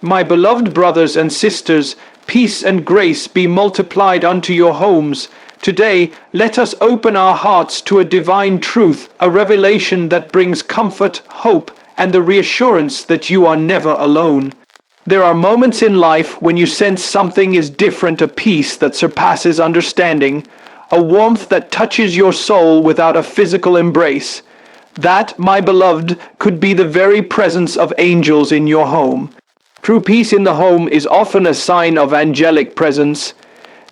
My beloved brothers and sisters, peace and grace be multiplied unto your homes. Today, let us open our hearts to a divine truth, a revelation that brings comfort, hope, and the reassurance that you are never alone. There are moments in life when you sense something is different, a peace that surpasses understanding, a warmth that touches your soul without a physical embrace. That, my beloved, could be the very presence of angels in your home. True peace in the home is often a sign of angelic presence.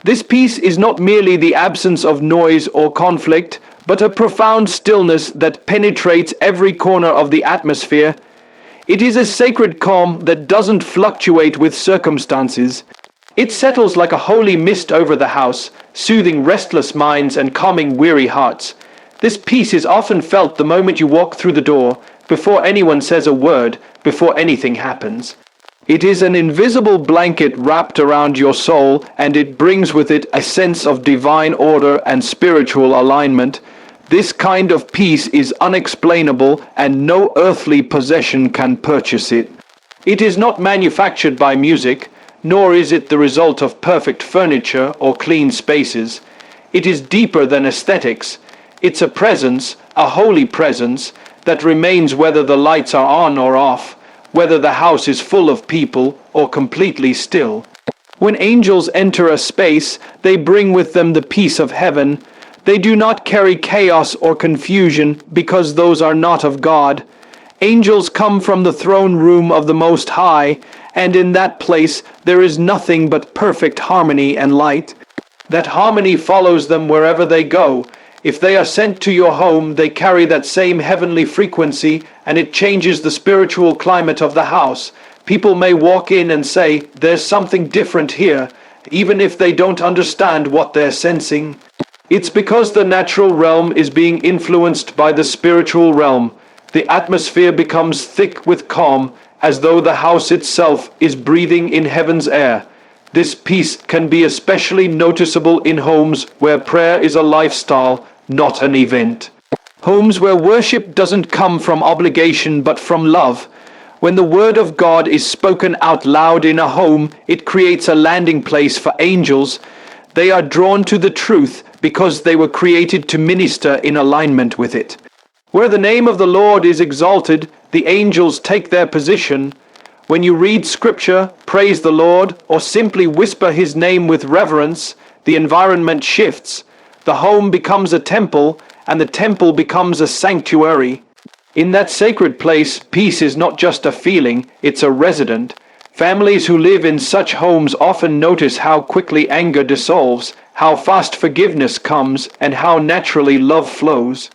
This peace is not merely the absence of noise or conflict, but a profound stillness that penetrates every corner of the atmosphere. It is a sacred calm that doesn't fluctuate with circumstances. It settles like a holy mist over the house, soothing restless minds and calming weary hearts. This peace is often felt the moment you walk through the door, before anyone says a word, before anything happens. It is an invisible blanket wrapped around your soul, and it brings with it a sense of divine order and spiritual alignment. This kind of peace is unexplainable, and no earthly possession can purchase it. It is not manufactured by music, nor is it the result of perfect furniture or clean spaces. It is deeper than aesthetics. It's a presence, a holy presence, that remains whether the lights are on or off, whether the house is full of people or completely still. When angels enter a space, they bring with them the peace of heaven. They do not carry chaos or confusion, because those are not of God. Angels come from the throne room of the Most High, and in that place there is nothing but perfect harmony and light. That harmony follows them wherever they go. If they are sent to your home, they carry that same heavenly frequency, and it changes the spiritual climate of the house. People may walk in and say, "There's something different here," even if they don't understand what they're sensing. It's because the natural realm is being influenced by the spiritual realm. The atmosphere becomes thick with calm, as though the house itself is breathing in heaven's air. This peace can be especially noticeable in homes where prayer is a lifestyle, not an event. Homes where worship doesn't come from obligation but from love. When the word of God is spoken out loud in a home, it creates a landing place for angels. They are drawn to the truth because they were created to minister in alignment with it. Where the name of the Lord is exalted, the angels take their position. When you read scripture, praise the Lord, or simply whisper his name with reverence, the environment shifts. The home becomes a temple, and the temple becomes a sanctuary. In that sacred place, peace is not just a feeling, it's a resident. Families who live in such homes often notice how quickly anger dissolves, how fast forgiveness comes, and how naturally love flows.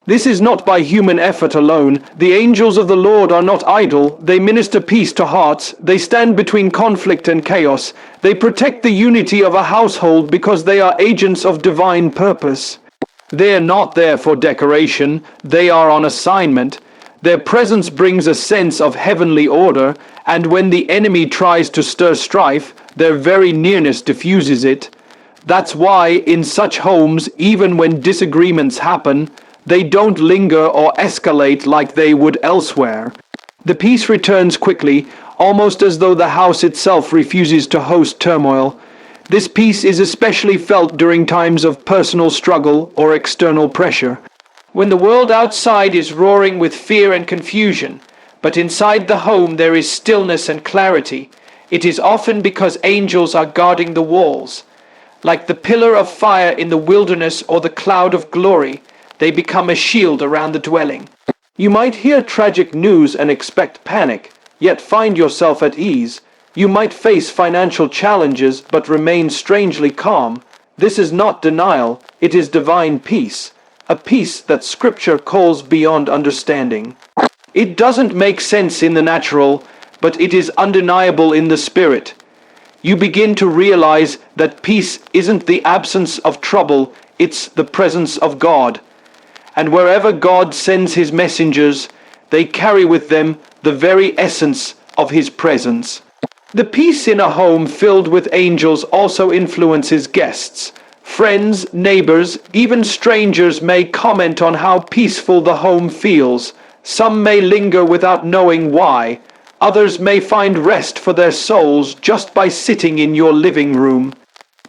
This is not by human effort alone. The angels of the Lord are not idle. They minister peace to hearts. They stand between conflict and chaos. They protect the unity of a household because they are agents of divine purpose. They are not there for decoration. They are on assignment. Their presence brings a sense of heavenly order, and when the enemy tries to stir strife, their very nearness diffuses it. That's why in such homes, even when disagreements happen, they don't linger or escalate like they would elsewhere. The peace returns quickly, almost as though the house itself refuses to host turmoil. This peace is especially felt during times of personal struggle or external pressure. When the world outside is roaring with fear and confusion, but inside the home there is stillness and clarity, it is often because angels are guarding the walls. Like the pillar of fire in the wilderness or the cloud of glory, they become a shield around the dwelling. You might hear tragic news and expect panic, yet find yourself at ease. You might face financial challenges but remain strangely calm. This is not denial, it is divine peace, a peace that Scripture calls beyond understanding. It doesn't make sense in the natural, but it is undeniable in the spirit. You begin to realize that peace isn't the absence of trouble, it's the presence of God. And wherever God sends his messengers, they carry with them the very essence of his presence. The peace in a home filled with angels also influences guests. Friends, neighbors, even strangers may comment on how peaceful the home feels. Some may linger without knowing why. Others may find rest for their souls just by sitting in your living room.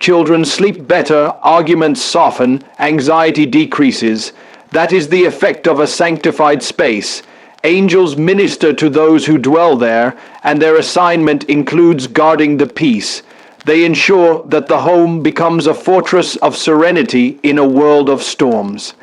Children sleep better, arguments soften, anxiety decreases. That is the effect of a sanctified space. Angels minister to those who dwell there, and their assignment includes guarding the peace. They ensure that the home becomes a fortress of serenity in a world of storms.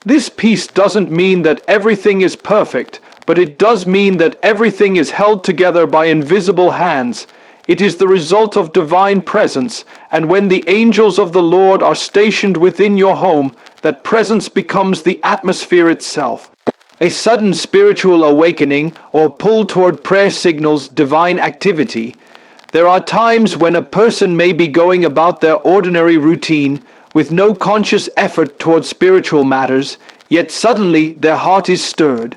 This peace doesn't mean that everything is perfect, but it does mean that everything is held together by invisible hands. It is the result of divine presence, and when the angels of the Lord are stationed within your home, that presence becomes the atmosphere itself. A sudden spiritual awakening or pull toward prayer signals divine activity. There are times when a person may be going about their ordinary routine with no conscious effort toward spiritual matters, yet suddenly their heart is stirred.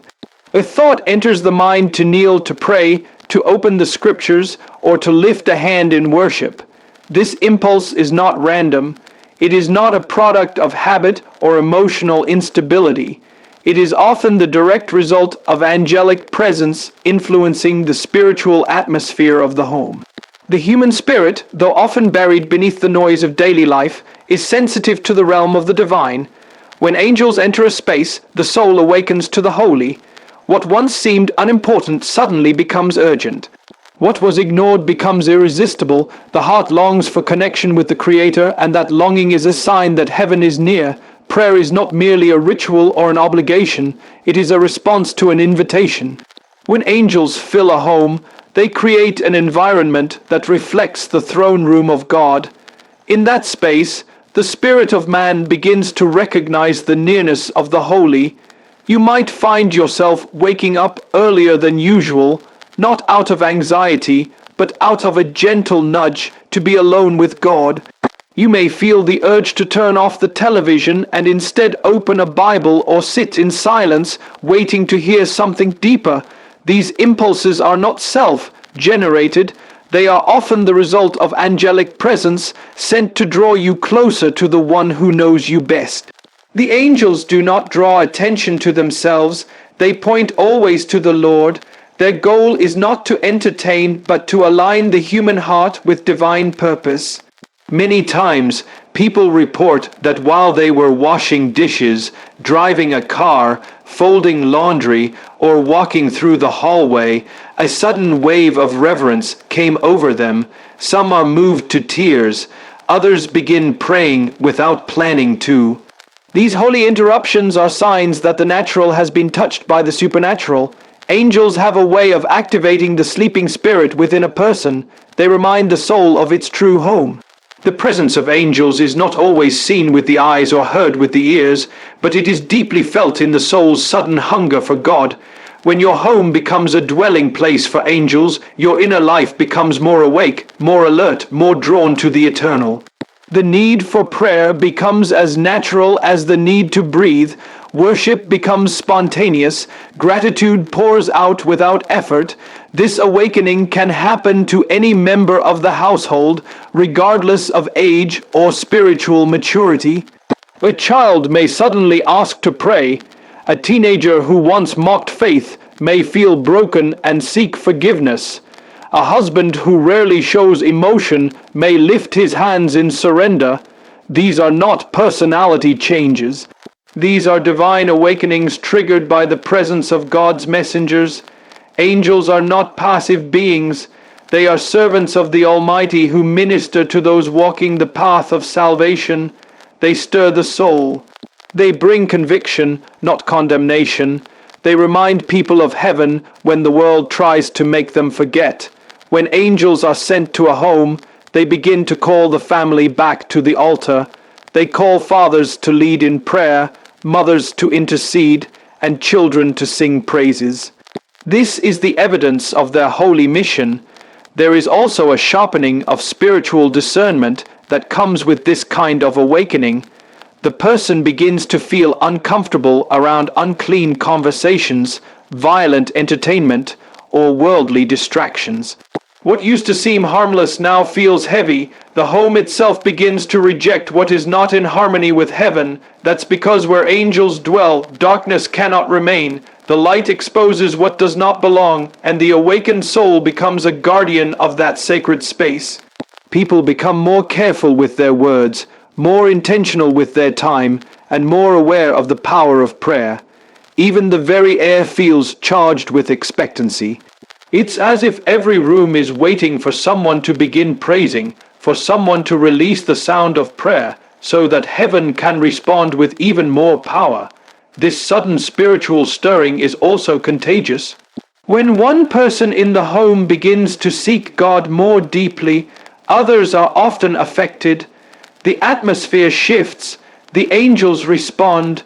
A thought enters the mind to kneel to pray, to open the scriptures, or to lift a hand in worship. This impulse is not random. It is not a product of habit or emotional instability. It is often the direct result of angelic presence influencing the spiritual atmosphere of the home. The human spirit, though often buried beneath the noise of daily life, is sensitive to the realm of the divine. When angels enter a space, the soul awakens to the holy. What once seemed unimportant suddenly becomes urgent. What was ignored becomes irresistible. The heart longs for connection with the Creator, and that longing is a sign that heaven is near. Prayer is not merely a ritual or an obligation. It is a response to an invitation. When angels fill a home, they create an environment that reflects the throne room of God. In that space, the spirit of man begins to recognize the nearness of the holy. You might find yourself waking up earlier than usual, not out of anxiety, but out of a gentle nudge to be alone with God. You may feel the urge to turn off the television and instead open a Bible or sit in silence, waiting to hear something deeper. These impulses are not self-generated. They are often the result of angelic presence sent to draw you closer to the one who knows you best. The angels do not draw attention to themselves. They point always to the Lord. Their goal is not to entertain, but to align the human heart with divine purpose. Many times, people report that while they were washing dishes, driving a car, folding laundry, or walking through the hallway, a sudden wave of reverence came over them. Some are moved to tears. Others begin praying without planning to. These holy interruptions are signs that the natural has been touched by the supernatural. Angels have a way of activating the sleeping spirit within a person. They remind the soul of its true home. The presence of angels is not always seen with the eyes or heard with the ears, but it is deeply felt in the soul's sudden hunger for God. When your home becomes a dwelling place for angels, your inner life becomes more awake, more alert, more drawn to the eternal. The need for prayer becomes as natural as the need to breathe. Worship becomes spontaneous. Gratitude pours out without effort. This awakening can happen to any member of the household, regardless of age or spiritual maturity. A child may suddenly ask to pray. A teenager who once mocked faith may feel broken and seek forgiveness. A husband who rarely shows emotion may lift his hands in surrender. These are not personality changes. These are divine awakenings triggered by the presence of God's messengers. Angels are not passive beings. They are servants of the Almighty who minister to those walking the path of salvation. They stir the soul. They bring conviction, not condemnation. They remind people of heaven when the world tries to make them forget. When angels are sent to a home, they begin to call the family back to the altar. They call fathers to lead in prayer, mothers to intercede, and children to sing praises. This is the evidence of their holy mission. There is also a sharpening of spiritual discernment that comes with this kind of awakening. The person begins to feel uncomfortable around unclean conversations, violent entertainment, or worldly distractions. What used to seem harmless now feels heavy. The home itself begins to reject what is not in harmony with heaven. That's because where angels dwell, darkness cannot remain. The light exposes what does not belong, and the awakened soul becomes a guardian of that sacred space. People become more careful with their words, more intentional with their time, and more aware of the power of prayer. Even the very air feels charged with expectancy. It's as if every room is waiting for someone to begin praising, for someone to release the sound of prayer, so that heaven can respond with even more power. This sudden spiritual stirring is also contagious. When one person in the home begins to seek God more deeply, others are often affected. The atmosphere shifts, the angels respond.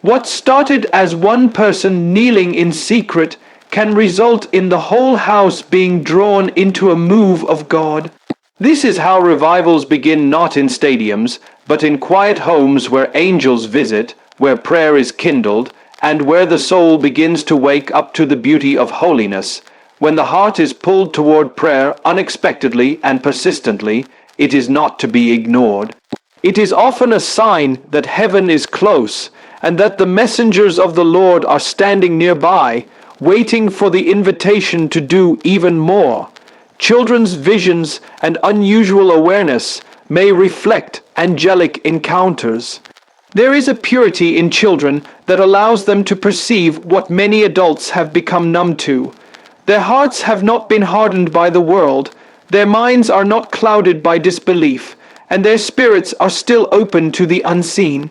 What started as one person kneeling in secret can result in the whole house being drawn into a move of God. This is how revivals begin, not in stadiums, but in quiet homes where angels visit, where prayer is kindled, and where the soul begins to wake up to the beauty of holiness. When the heart is pulled toward prayer unexpectedly and persistently, it is not to be ignored. It is often a sign that heaven is close, and that the messengers of the Lord are standing nearby, waiting for the invitation to do even more. Children's visions and unusual awareness may reflect angelic encounters. There is a purity in children that allows them to perceive what many adults have become numb to. Their hearts have not been hardened by the world, their minds are not clouded by disbelief, and their spirits are still open to the unseen.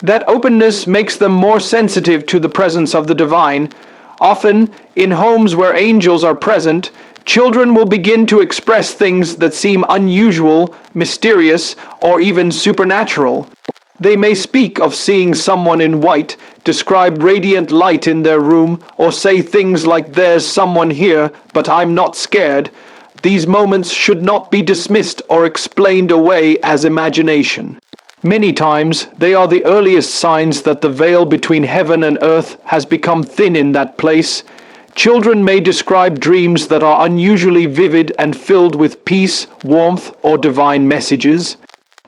That openness makes them more sensitive to the presence of the divine. Often, in homes where angels are present, children will begin to express things that seem unusual, mysterious, or even supernatural. They may speak of seeing someone in white, describe radiant light in their room, or say things like, "There's someone here, but I'm not scared." These moments should not be dismissed or explained away as imagination. Many times, they are the earliest signs that the veil between heaven and earth has become thin in that place. Children may describe dreams that are unusually vivid and filled with peace, warmth, or divine messages.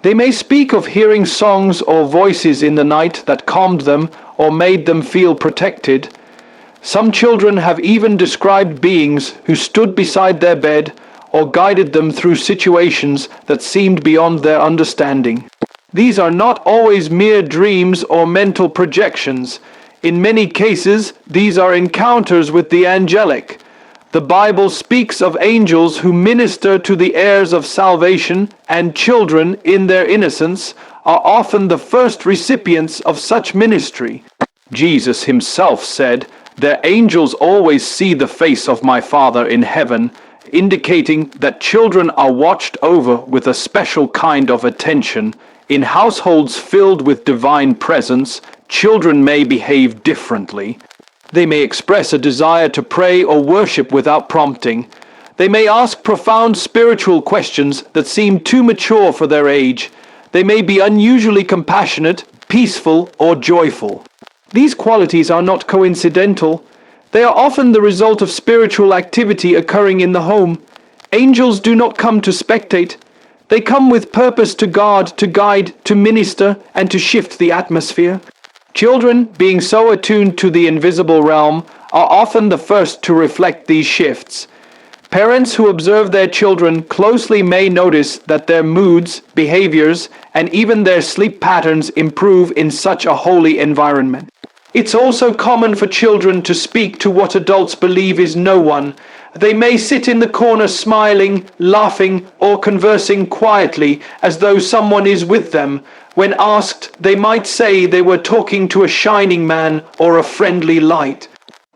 They may speak of hearing songs or voices in the night that calmed them or made them feel protected. Some children have even described beings who stood beside their bed or guided them through situations that seemed beyond their understanding. These are not always mere dreams or mental projections. In many cases, these are encounters with the angelic. The Bible speaks of angels who minister to the heirs of salvation, and children, in their innocence, are often the first recipients of such ministry. Jesus himself said, "Their angels always see the face of my Father in heaven," indicating that children are watched over with a special kind of attention. In households filled with divine presence, children may behave differently. They may express a desire to pray or worship without prompting. They may ask profound spiritual questions that seem too mature for their age. They may be unusually compassionate, peaceful, or joyful. These qualities are not coincidental. They are often the result of spiritual activity occurring in the home. Angels do not come to spectate. They come with purpose to guard, to guide, to minister, and to shift the atmosphere. Children, being so attuned to the invisible realm, are often the first to reflect these shifts. Parents who observe their children closely may notice that their moods, behaviors, and even their sleep patterns improve in such a holy environment. It's also common for children to speak to what adults believe is no one. They may sit in the corner smiling, laughing, or conversing quietly as though someone is with them. When asked, they might say they were talking to a shining man or a friendly light.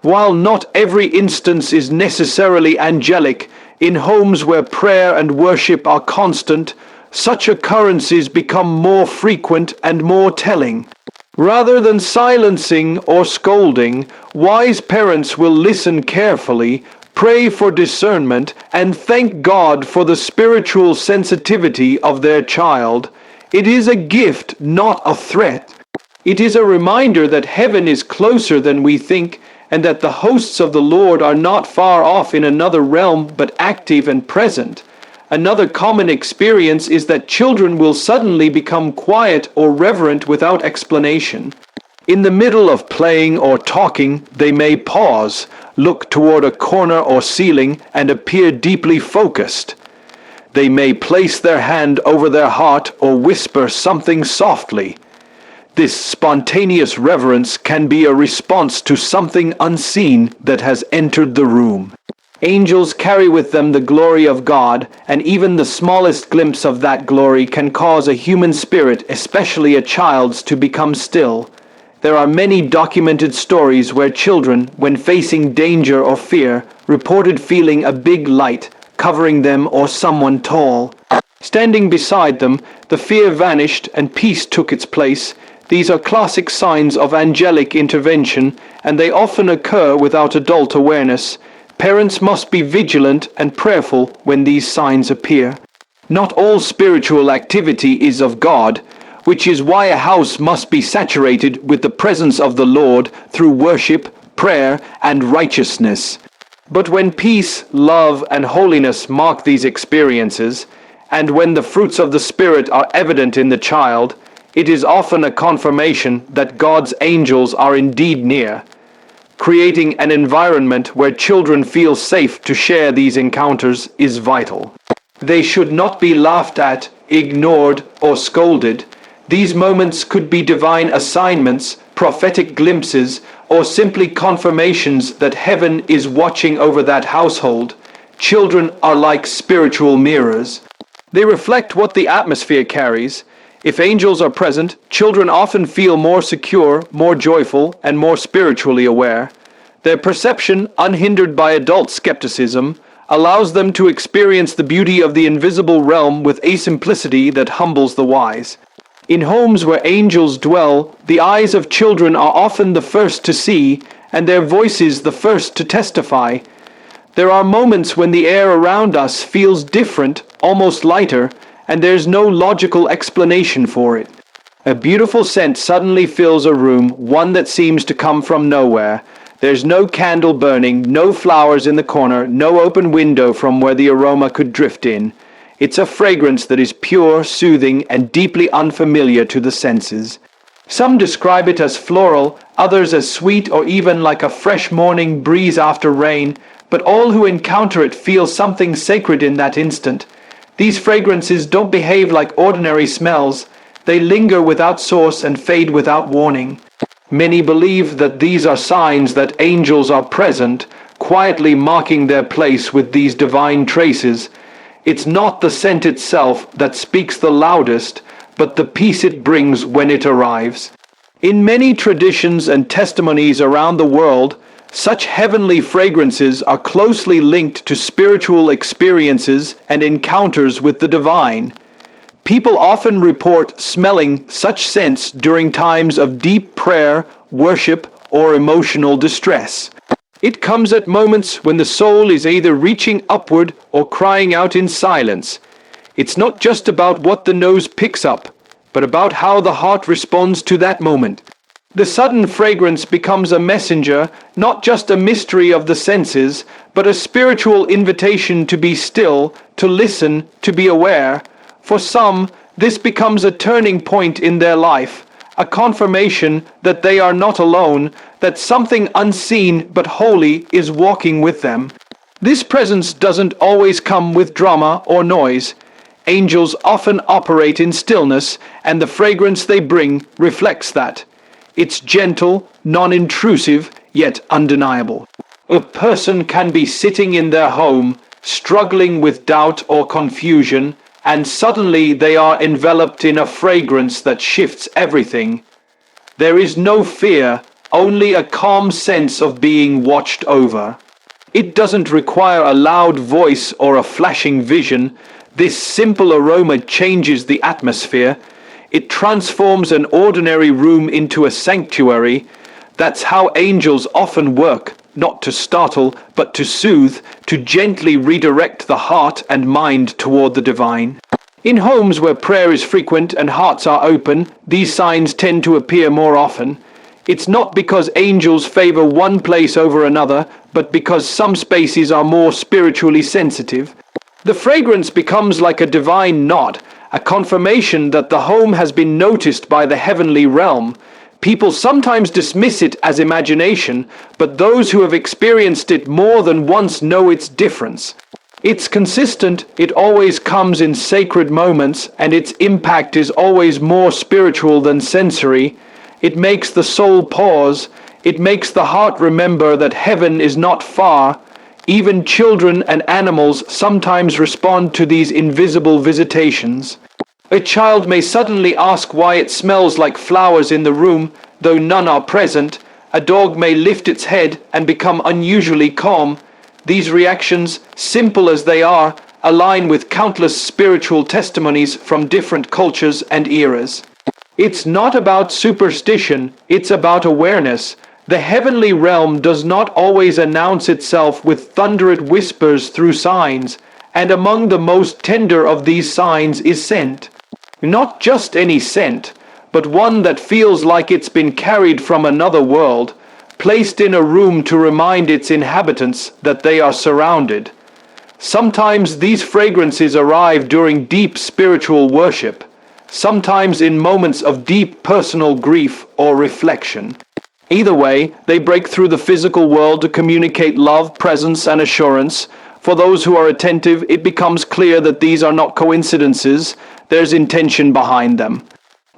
While not every instance is necessarily angelic, in homes where prayer and worship are constant, such occurrences become more frequent and more telling. Rather than silencing or scolding, wise parents will listen carefully, pray for discernment, and thank God for the spiritual sensitivity of their child. It is a gift, not a threat. It is a reminder that heaven is closer than we think, and that the hosts of the Lord are not far off in another realm, but active and present. Another common experience is that children will suddenly become quiet or reverent without explanation. In the middle of playing or talking, they may pause, look toward a corner or ceiling, and appear deeply focused. They may place their hand over their heart or whisper something softly. This spontaneous reverence can be a response to something unseen that has entered the room. Angels carry with them the glory of God, and even the smallest glimpse of that glory can cause a human spirit, especially a child's, to become still. There are many documented stories where children, when facing danger or fear, reported feeling a big light covering them or someone tall. Standing beside them, the fear vanished and peace took its place. These are classic signs of angelic intervention, and they often occur without adult awareness. Parents must be vigilant and prayerful when these signs appear. Not all spiritual activity is of God, which is why a house must be saturated with the presence of the Lord through worship, prayer, and righteousness. But when peace, love, and holiness mark these experiences, and when the fruits of the Spirit are evident in the child, it is often a confirmation that God's angels are indeed near. Creating an environment where children feel safe to share these encounters is vital. They should not be laughed at, ignored, or scolded. These moments could be divine assignments, prophetic glimpses, or simply confirmations that heaven is watching over that household. Children are like spiritual mirrors. They reflect what the atmosphere carries. If angels are present, children often feel more secure, more joyful, and more spiritually aware. Their perception, unhindered by adult skepticism, allows them to experience the beauty of the invisible realm with a simplicity that humbles the wise. In homes where angels dwell, the eyes of children are often the first to see, and their voices the first to testify. There are moments when the air around us feels different, almost lighter, and there's no logical explanation for it. A beautiful scent suddenly fills a room, one that seems to come from nowhere. There's no candle burning, no flowers in the corner, no open window from where the aroma could drift in. It's a fragrance that is pure, soothing, and deeply unfamiliar to the senses. Some describe it as floral, others as sweet or even like a fresh morning breeze after rain, but all who encounter it feel something sacred in that instant. These fragrances don't behave like ordinary smells. They linger without source and fade without warning. Many believe that these are signs that angels are present, quietly marking their place with these divine traces. It's not the scent itself that speaks the loudest, but the peace it brings when it arrives. In many traditions and testimonies around the world, such heavenly fragrances are closely linked to spiritual experiences and encounters with the divine. People often report smelling such scents during times of deep prayer, worship, or emotional distress. It comes at moments when the soul is either reaching upward or crying out in silence. It's not just about what the nose picks up, but about how the heart responds to that moment. The sudden fragrance becomes a messenger, not just a mystery of the senses, but a spiritual invitation to be still, to listen, to be aware. For some, this becomes a turning point in their life, a confirmation that they are not alone, that something unseen but holy is walking with them. This presence doesn't always come with drama or noise. Angels often operate in stillness, and the fragrance they bring reflects that. It's gentle, non-intrusive, yet undeniable. A person can be sitting in their home, struggling with doubt or confusion, and suddenly they are enveloped in a fragrance that shifts everything. There is no fear, only a calm sense of being watched over. It doesn't require a loud voice or a flashing vision. This simple aroma changes the atmosphere. It transforms an ordinary room into a sanctuary. That's how angels often work, not to startle, but to soothe, to gently redirect the heart and mind toward the divine. In homes where prayer is frequent and hearts are open, these signs tend to appear more often. It's not because angels favor one place over another, but because some spaces are more spiritually sensitive. The fragrance becomes like a divine nod, a confirmation that the home has been noticed by the heavenly realm. People sometimes dismiss it as imagination, but those who have experienced it more than once know its difference. It's consistent, it always comes in sacred moments, and its impact is always more spiritual than sensory. It makes the soul pause. It makes the heart remember that heaven is not far. Even children and animals sometimes respond to these invisible visitations. A child may suddenly ask why it smells like flowers in the room, though none are present. A dog may lift its head and become unusually calm. These reactions, simple as they are, align with countless spiritual testimonies from different cultures and eras. It's not about superstition, it's about awareness. The heavenly realm does not always announce itself with thunderous whispers through signs, and among the most tender of these signs is scent. Not just any scent, but one that feels like it's been carried from another world, placed in a room to remind its inhabitants that they are surrounded. Sometimes these fragrances arrive during deep spiritual worship, sometimes in moments of deep personal grief or reflection. Either way, they break through the physical world to communicate love, presence, and assurance. For those who are attentive, it becomes clear that these are not coincidences. There's intention behind them.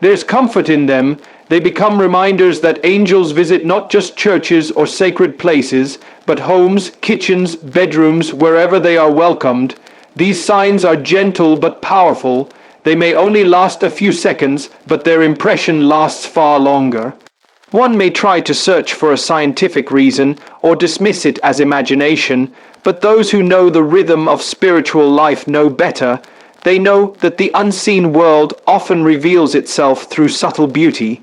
There's comfort in them. They become reminders that angels visit not just churches or sacred places, but homes, kitchens, bedrooms, wherever they are welcomed. These signs are gentle but powerful. They may only last a few seconds, but their impression lasts far longer. One may try to search for a scientific reason or dismiss it as imagination, but those who know the rhythm of spiritual life know better. They know that the unseen world often reveals itself through subtle beauty.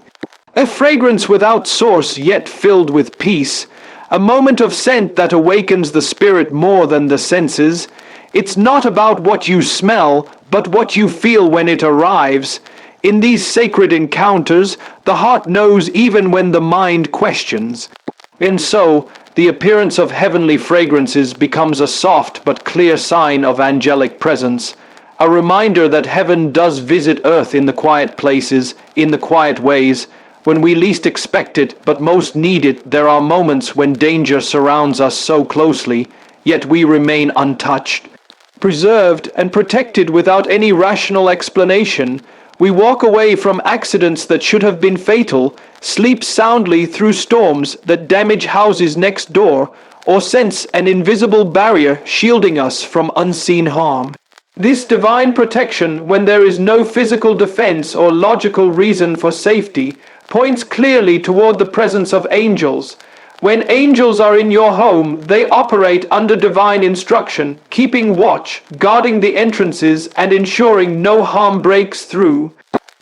A fragrance without source yet filled with peace, a moment of scent that awakens the spirit more than the senses. It's not about what you smell, but what you feel when it arrives. In these sacred encounters, the heart knows even when the mind questions. And so, the appearance of heavenly fragrances becomes a soft but clear sign of angelic presence, a reminder that heaven does visit earth in the quiet places, in the quiet ways. When we least expect it, but most need it, there are moments when danger surrounds us so closely, yet we remain untouched, preserved and protected without any rational explanation. We walk away from accidents that should have been fatal, sleep soundly through storms that damage houses next door, or sense an invisible barrier shielding us from unseen harm. This divine protection, when there is no physical defense or logical reason for safety, points clearly toward the presence of angels. When angels are in your home, they operate under divine instruction, keeping watch, guarding the entrances, and ensuring no harm breaks through.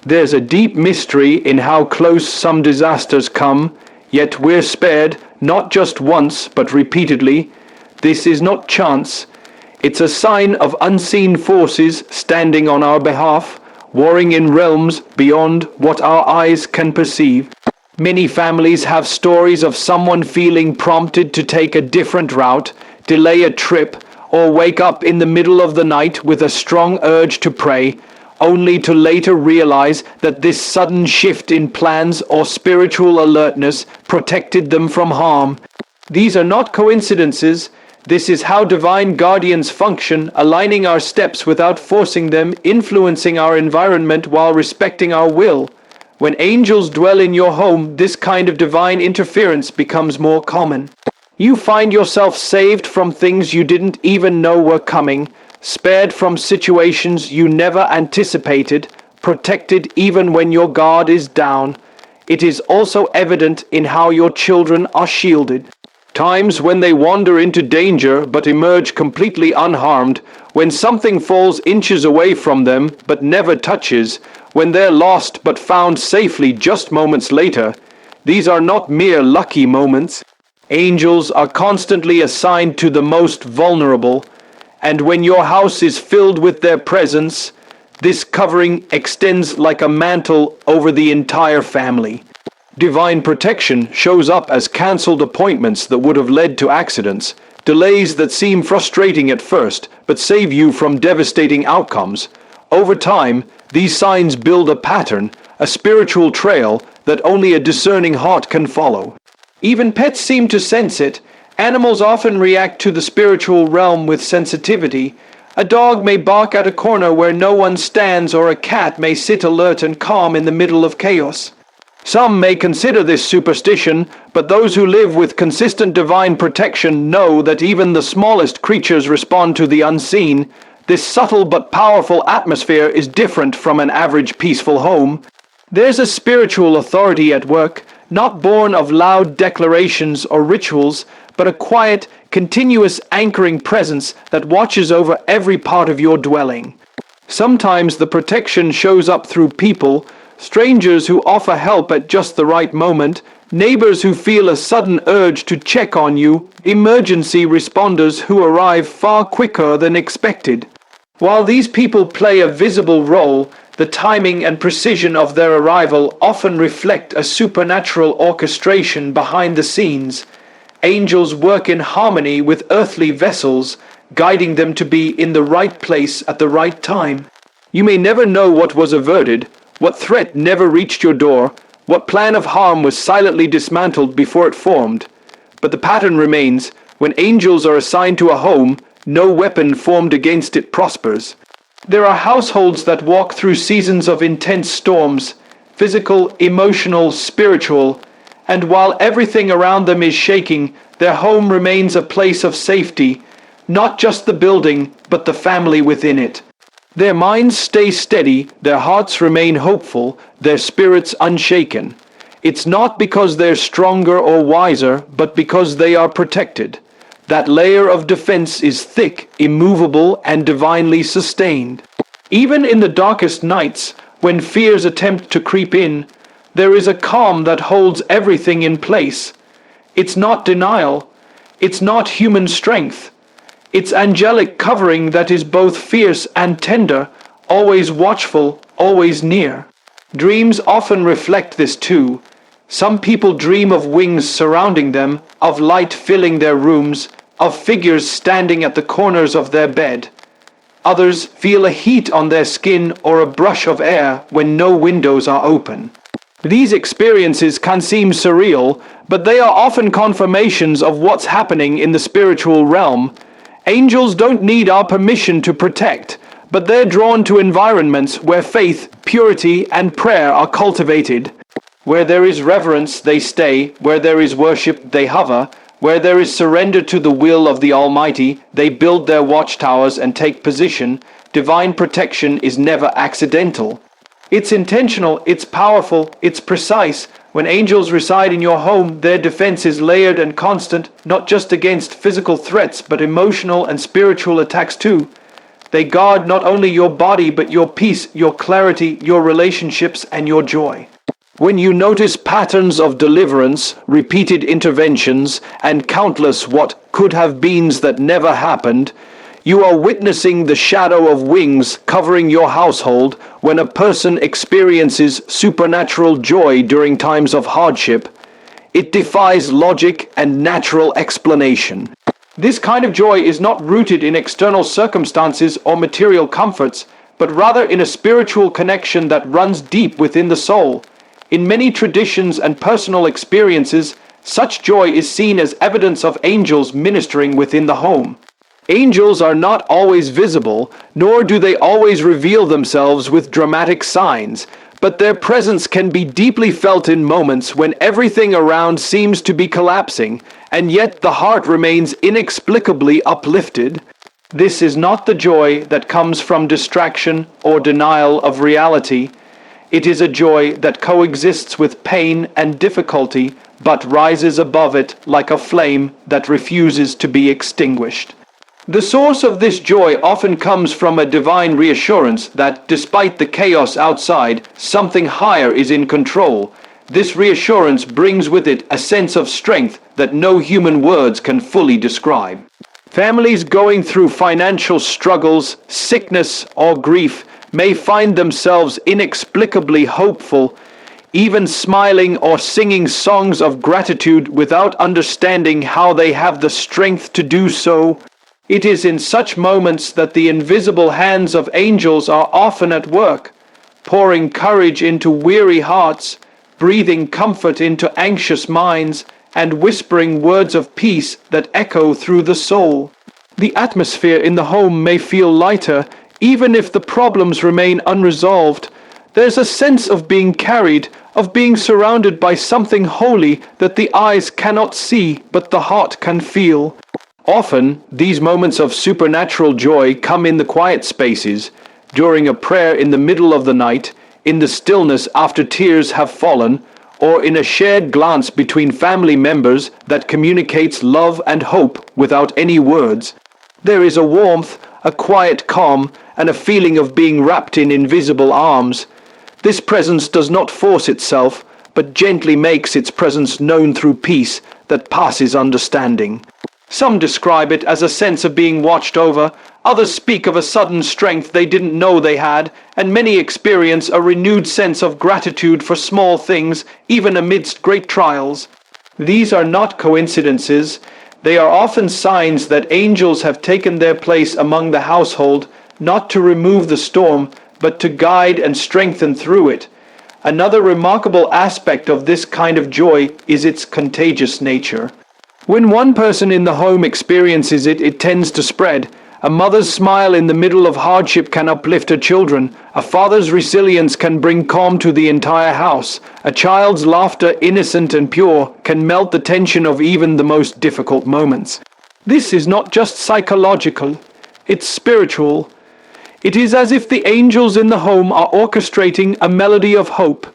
There's a deep mystery in how close some disasters come, yet we're spared, not just once, but repeatedly. This is not chance. It's a sign of unseen forces standing on our behalf, warring in realms beyond what our eyes can perceive. Many families have stories of someone feeling prompted to take a different route, delay a trip, or wake up in the middle of the night with a strong urge to pray, only to later realize that this sudden shift in plans or spiritual alertness protected them from harm. These are not coincidences. This is how divine guardians function, aligning our steps without forcing them, influencing our environment while respecting our will. When angels dwell in your home, this kind of divine interference becomes more common. You find yourself saved from things you didn't even know were coming, spared from situations you never anticipated, protected even when your guard is down. It is also evident in how your children are shielded. Times when they wander into danger but emerge completely unharmed, when something falls inches away from them but never touches, when they're lost but found safely just moments later. These are not mere lucky moments. Angels are constantly assigned to the most vulnerable, and when your house is filled with their presence, this covering extends like a mantle over the entire family. Divine protection shows up as cancelled appointments that would have led to accidents, delays that seem frustrating at first, but save you from devastating outcomes. Over time, these signs build a pattern, a spiritual trail that only a discerning heart can follow. Even pets seem to sense it. Animals often react to the spiritual realm with sensitivity. A dog may bark at a corner where no one stands, or a cat may sit alert and calm in the middle of chaos. Some may consider this superstition, but those who live with consistent divine protection know that even the smallest creatures respond to the unseen. This subtle but powerful atmosphere is different from an average peaceful home. There's a spiritual authority at work, not born of loud declarations or rituals, but a quiet, continuous anchoring presence that watches over every part of your dwelling. Sometimes the protection shows up through people, strangers who offer help at just the right moment, neighbors who feel a sudden urge to check on you, emergency responders who arrive far quicker than expected. While these people play a visible role, the timing and precision of their arrival often reflect a supernatural orchestration behind the scenes. Angels work in harmony with earthly vessels, guiding them to be in the right place at the right time. You may never know what was averted, what threat never reached your door, what plan of harm was silently dismantled before it formed. But the pattern remains: when angels are assigned to a home, no weapon formed against it prospers. There are households that walk through seasons of intense storms, physical, emotional, spiritual, and while everything around them is shaking, their home remains a place of safety, not just the building, but the family within it. Their minds stay steady, their hearts remain hopeful, their spirits unshaken. It's not because they're stronger or wiser, but because they are protected. That layer of defense is thick, immovable, and divinely sustained. Even in the darkest nights, when fears attempt to creep in, there is a calm that holds everything in place. It's not denial. It's not human strength. It's angelic covering that is both fierce and tender, always watchful, always near. Dreams often reflect this too. Some people dream of wings surrounding them, of light filling their rooms, of figures standing at the corners of their bed. Others feel a heat on their skin or a brush of air when no windows are open. These experiences can seem surreal, but they are often confirmations of what's happening in the spiritual realm. Angels don't need our permission to protect, but they're drawn to environments where faith, purity, and prayer are cultivated. Where there is reverence, they stay. Where there is worship, they hover. Where there is surrender to the will of the Almighty, they build their watchtowers and take position. Divine protection is never accidental. It's intentional, it's powerful, it's precise. When angels reside in your home, their defense is layered and constant, not just against physical threats, but emotional and spiritual attacks too. They guard not only your body, but your peace, your clarity, your relationships, and your joy. When you notice patterns of deliverance, repeated interventions, and countless what could have beens that never happened, you are witnessing the shadow of wings covering your household when a person experiences supernatural joy during times of hardship. It defies logic and natural explanation. This kind of joy is not rooted in external circumstances or material comforts, but rather in a spiritual connection that runs deep within the soul. In many traditions and personal experiences, such joy is seen as evidence of angels ministering within the home. Angels are not always visible, nor do they always reveal themselves with dramatic signs, but their presence can be deeply felt in moments when everything around seems to be collapsing, and yet the heart remains inexplicably uplifted. This is not the joy that comes from distraction or denial of reality. It is a joy that coexists with pain and difficulty, but rises above it like a flame that refuses to be extinguished. The source of this joy often comes from a divine reassurance that, despite the chaos outside, something higher is in control. This reassurance brings with it a sense of strength that no human words can fully describe. Families going through financial struggles, sickness, or grief may find themselves inexplicably hopeful, even smiling or singing songs of gratitude without understanding how they have the strength to do so. It is in such moments that the invisible hands of angels are often at work, pouring courage into weary hearts, breathing comfort into anxious minds and whispering words of peace that echo through the soul. The atmosphere in the home may feel lighter, even if the problems remain unresolved. There's a sense of being carried, of being surrounded by something holy that the eyes cannot see but the heart can feel. Often, these moments of supernatural joy come in the quiet spaces, during a prayer in the middle of the night, in the stillness after tears have fallen, or in a shared glance between family members that communicates love and hope without any words. There is a warmth, a quiet calm, and a feeling of being wrapped in invisible arms. This presence does not force itself, but gently makes its presence known through peace that passes understanding. Some describe it as a sense of being watched over, others speak of a sudden strength they didn't know they had, and many experience a renewed sense of gratitude for small things, even amidst great trials. These are not coincidences. They are often signs that angels have taken their place among the household, not to remove the storm, but to guide and strengthen through it. Another remarkable aspect of this kind of joy is its contagious nature. When one person in the home experiences it, it tends to spread. A mother's smile in the middle of hardship can uplift her children. A father's resilience can bring calm to the entire house. A child's laughter, innocent and pure, can melt the tension of even the most difficult moments. This is not just psychological, it's spiritual. It is as if the angels in the home are orchestrating a melody of hope,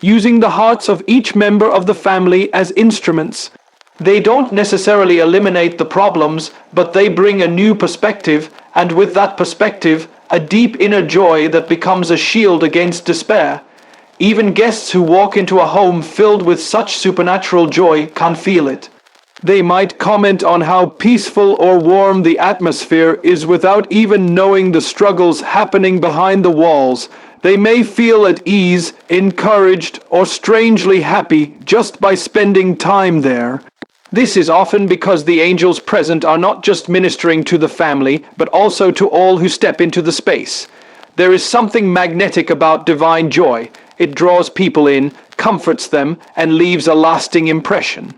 using the hearts of each member of the family as instruments. They don't necessarily eliminate the problems, but they bring a new perspective, and with that perspective, a deep inner joy that becomes a shield against despair. Even guests who walk into a home filled with such supernatural joy can feel it. They might comment on how peaceful or warm the atmosphere is without even knowing the struggles happening behind the walls. They may feel at ease, encouraged, or strangely happy just by spending time there. This is often because the angels present are not just ministering to the family, but also to all who step into the space. There is something magnetic about divine joy. It draws people in, comforts them, and leaves a lasting impression.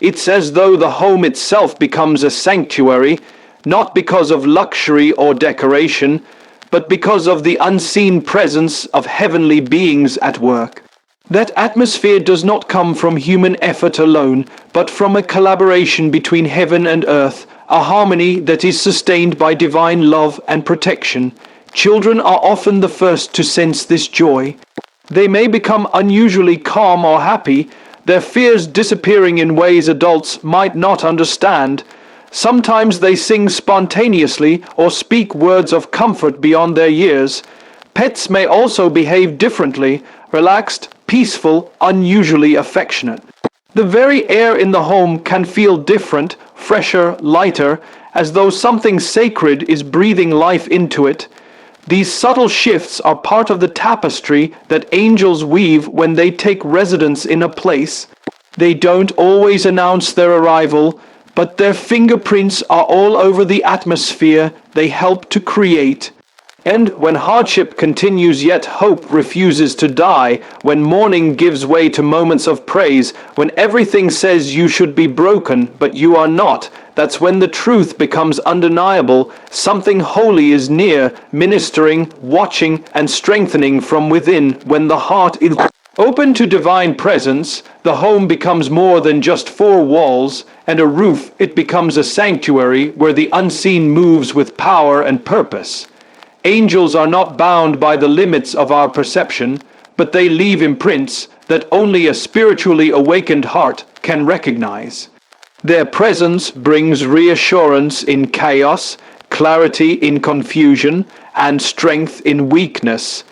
It's as though the home itself becomes a sanctuary, not because of luxury or decoration, but because of the unseen presence of heavenly beings at work. That atmosphere does not come from human effort alone, but from a collaboration between heaven and earth, a harmony that is sustained by divine love and protection. Children are often the first to sense this joy. They may become unusually calm or happy, their fears disappearing in ways adults might not understand. Sometimes they sing spontaneously or speak words of comfort beyond their years. Pets may also behave differently, relaxed, peaceful, unusually affectionate. The very air in the home can feel different, fresher, lighter, as though something sacred is breathing life into it. These subtle shifts are part of the tapestry that angels weave when they take residence in a place. They don't always announce their arrival, but their fingerprints are all over the atmosphere they help to create. And when hardship continues yet hope refuses to die, when mourning gives way to moments of praise, when everything says you should be broken but you are not, that's when the truth becomes undeniable. Something holy is near, ministering, watching, and strengthening from within. When the heart is open to divine presence, the home becomes more than just four walls and a roof. It becomes a sanctuary where the unseen moves with power and purpose. Angels are not bound by the limits of our perception, but they leave imprints that only a spiritually awakened heart can recognize. Their presence brings reassurance in chaos, clarity in confusion, and strength in weakness.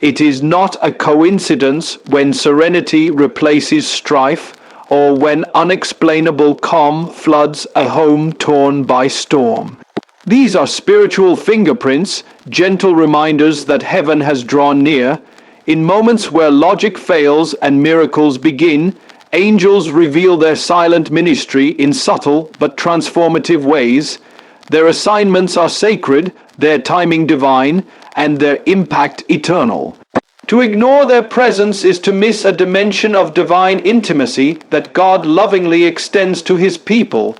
It is not a coincidence when serenity replaces strife, or when unexplainable calm floods a home torn by storm. These are spiritual fingerprints, gentle reminders that heaven has drawn near. In moments where logic fails and miracles begin, angels reveal their silent ministry in subtle but transformative ways. Their assignments are sacred, their timing divine, and their impact eternal. To ignore their presence is to miss a dimension of divine intimacy that God lovingly extends to his people.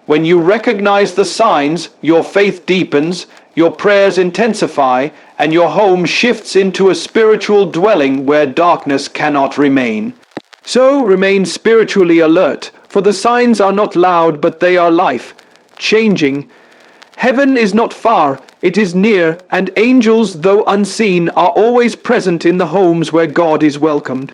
When you recognize the signs, your faith deepens, your prayers intensify, and your home shifts into a spiritual dwelling where darkness cannot remain. So remain spiritually alert, for the signs are not loud, but they are life, changing. Heaven is not far, it is near, and angels, though unseen, are always present in the homes where God is welcomed.